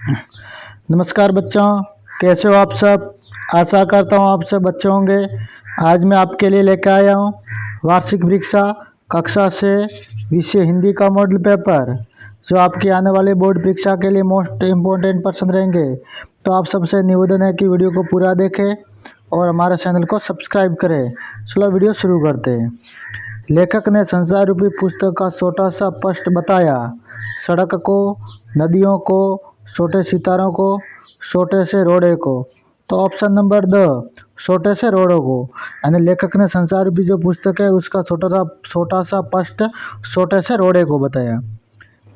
नमस्कार बच्चों, कैसे हो आप सब। आशा करता हूँ आप सब अच्छे होंगे। आज मैं आपके लिए लेकर आया हूँ वार्षिक परीक्षा कक्षा से विषय हिंदी का मॉडल पेपर, जो आपकी आने वाले बोर्ड परीक्षा के लिए मोस्ट इम्पोर्टेंट पर्सन रहेंगे। तो आप सबसे निवेदन है कि वीडियो को पूरा देखें और हमारे चैनल को सब्सक्राइब करें। चलो वीडियो शुरू करते हैं। लेखक ने संसार रूपी पुस्तक का छोटा सा पृष्ठ बताया। सड़क को, नदियों को, छोटे सितारों को, छोटे से रोड़े को। तो ऑप्शन नंबर द, छोटे से रोड़ों को। यानी लेखक ने संसार रूपी जो पुस्तक है उसका छोटा सा पृष्ठ छोटे से रोड़े को बताया।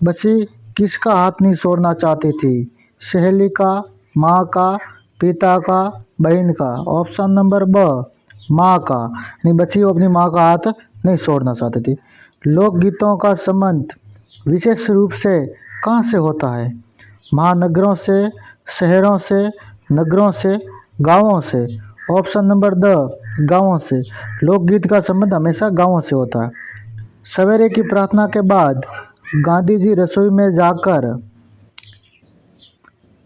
बच्ची किसका हाथ नहीं छोड़ना चाहती थी? सहेली का, माँ का, पिता का, बहन का। ऑप्शन नंबर ब, माँ का। यानी बच्ची वो अपनी माँ का हाथ नहीं छोड़ना चाहती थी। लोकगीतों का संबंध विशेष रूप से कहाँ से होता है? महानगरों से, शहरों से, नगरों से, गांवों से। ऑप्शन नंबर द, गांवों से। लोकगीत का संबंध हमेशा गांवों से होता है। सवेरे की प्रार्थना के बाद गांधी जी रसोई में जाकर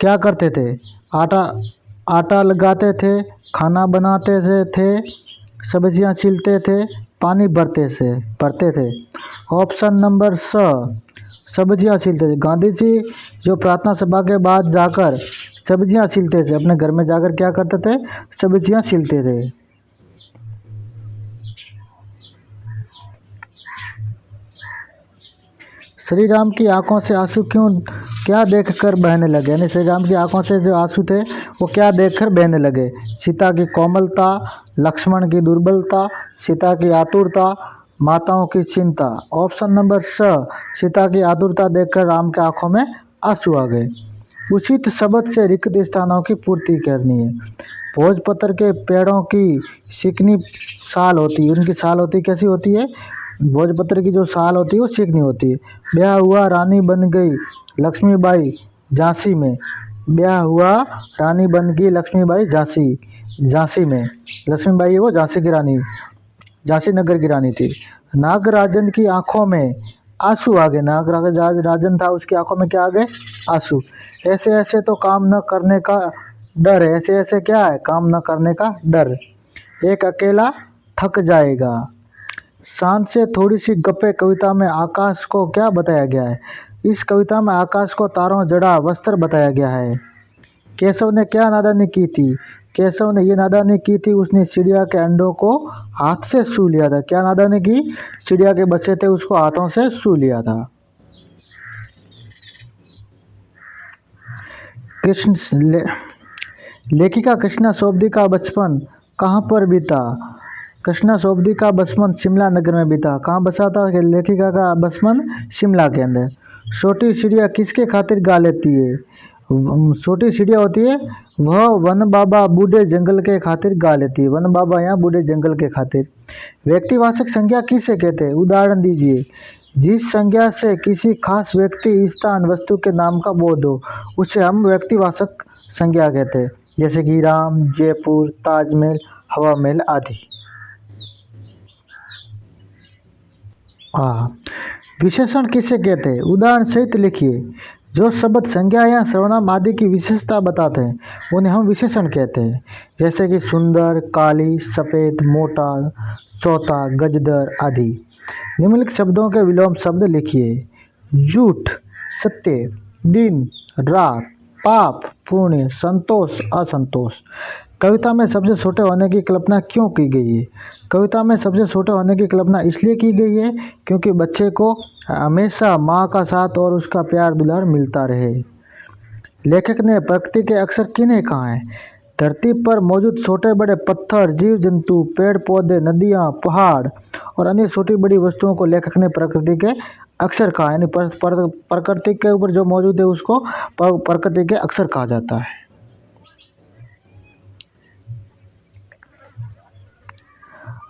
क्या करते थे? आटा लगाते थे, खाना बनाते थे, सब्जियां छीलते थे, पानी भरते थे। ऑप्शन नंबर स, सब्जियां छीलते थे। गांधी जी जो प्रार्थना सभा के बाद जाकर सब्जियां छीलते थे, अपने घर में जाकर क्या करते थे? सब्जियां छीलते थे। श्री राम की आंखों से आंसू क्या देखकर बहने लगे? यानी श्री राम की आंखों से जो आंसू थे वो क्या देखकर बहने लगे? सीता की कोमलता, लक्ष्मण की दुर्बलता, सीता की आतुरता, माताओं की चिंता। ऑप्शन नंबर स, सीता की आतुरता देखकर राम के आंखों में आंसू आ गए। उचित शब्द से रिक्त स्थानों की पूर्ति करनी है। भोजपत्र के पेड़ों की चिकनी साल होती है, उनकी साल होती कैसी होती है? भोजपत्र की जो साल होती है वो चिकनी होती है। ब्याह हुआ रानी बन गई लक्ष्मीबाई झांसी में। ब्याह हुआ रानी बन गई लक्ष्मीबाई झांसी में। लक्ष्मीबाई वो झांसी की रानी, झांसी नगर की रानी थी। नागराजन की आंखों में आंसू आ गए। नागराजन था, उसकी आंखों में क्या आ गए? आंसू। ऐसे ऐसे तो काम न करने का डर है। ऐसे ऐसे क्या है? काम न करने का डर। एक अकेला थक जाएगा। शांत से थोड़ी सी गप्पे कविता में आकाश को क्या बताया गया है? इस कविता में आकाश को तारों जड़ा वस्त्र बताया गया है। केशव ने क्या नादानी की थी? केशव ने ये नादानी की थी, उसने चिड़िया के अंडों को हाथ से छू लिया था। क्या नादानी की? चिड़िया के बच्चे थे उसको हाथों से छू लिया था। लेखिका कृष्णा सोबती का बचपन कहाँ पर बीता? कृष्णा सोबती का बचपन शिमला नगर में बीता। कहाँ बसा था लेखिका का बचपन? शिमला के अंदर। छोटी चिड़िया किसके खातिर गा लेती है? छोटी चिड़िया होती है वह वन बाबा बूढ़े जंगल के खातिर गा लेती है। वन बाबा यहाँ बूढ़े जंगल के खातिर। व्यक्तिवाचक संज्ञा किसे कहते हैं? उदाहरण दीजिए। जिस संज्ञा से किसी खास व्यक्ति, स्थान, वस्तु के नाम का बोध हो उसे हम व्यक्तिवाचक संज्ञा कहते हैं। जैसे कि राम, जयपुर, ताजमहल, हवा महल आदि। विशेषण किसे कहते हैं? उदाहरण सहित लिखिए। जो शब्द संज्ञा या सर्वनाम आदि की विशेषता बताते हैं उन्हें हम विशेषण कहते हैं। जैसे कि सुंदर, काली, सफ़ेद, मोटा, चौथा, गजदर आदि। निम्नलिखित शब्दों के विलोम शब्द लिखिए। झूठ, सत्य, दिन, रात, पाप, पुण्य, संतोष, असंतोष। कविता में सबसे छोटे होने की कल्पना क्यों की गई है? कविता में सबसे छोटे होने की कल्पना इसलिए की गई है क्योंकि बच्चे को हमेशा माँ का साथ और उसका प्यार दुलार मिलता रहे। लेखक ने प्रकृति के अक्षर किन्हें कहा है? धरती पर मौजूद छोटे बड़े पत्थर, जीव जंतु, पेड़ पौधे, नदियाँ, पहाड़ और अन्य छोटी बड़ी वस्तुओं को लेखक ने प्रकृति के अक्षर कहा। यानी प्रकृति के ऊपर जो मौजूद है उसको प्रकृति के अक्षर कहा जाता है।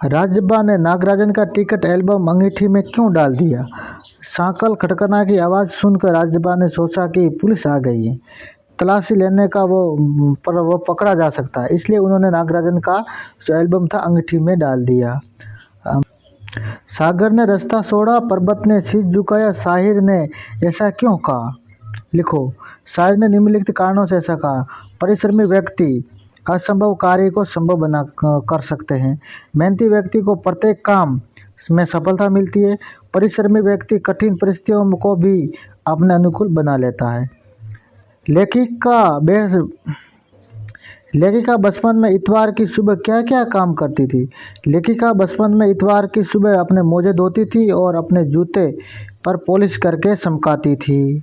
राजबा ने नागराजन का टिकट एल्बम अंगीठी में क्यों डाल दिया? सांकल खटखना की आवाज़ सुनकर राजबा ने सोचा कि पुलिस आ गई है, तलाशी लेने का वो पकड़ा जा सकता है, इसलिए उन्होंने नागराजन का जो एल्बम था अंगीठी में डाल दिया। सागर ने रास्ता छोड़ा, पर्वत ने शीश झुकाया, शाहिर ने ऐसा क्यों कहा? लिखो। शायर ने निम्नलिखित कारणों से ऐसा कहा। परिश्रमी व्यक्ति असंभव कार्य को संभव बना कर सकते हैं। मेहनती व्यक्ति को प्रत्येक काम में सफलता मिलती है। परिश्रमी व्यक्ति कठिन परिस्थितियों को भी अपने अनुकूल बना लेता है। लेखिका बचपन में इतवार की सुबह क्या क्या काम करती थी। लेखिका बचपन में इतवार की सुबह अपने मोजे धोती थी और अपने जूते पर पॉलिश करके चमकाती थी।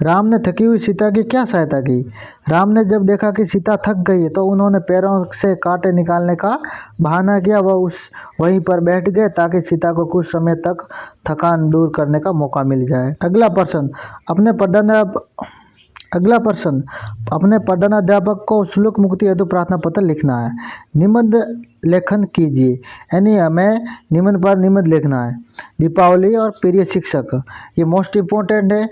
राम ने थकी हुई सीता की क्या सहायता की। राम ने जब देखा कि सीता थक गई है तो उन्होंने पैरों से कांटे निकालने का बहाना किया। वह वहीं पर बैठ गए ताकि सीता को कुछ समय तक थकान दूर करने का मौका मिल जाए। अगला प्रश्न, अपने प्रधानाध्यापक को शुल्क मुक्ति हेतु प्रार्थना पत्र लिखना है। निबंध लेखन कीजिए, यानी हमें निबंध पर निबंध लिखना है। दीपावली और प्रिय शिक्षक, ये मोस्ट इम्पोर्टेंट है।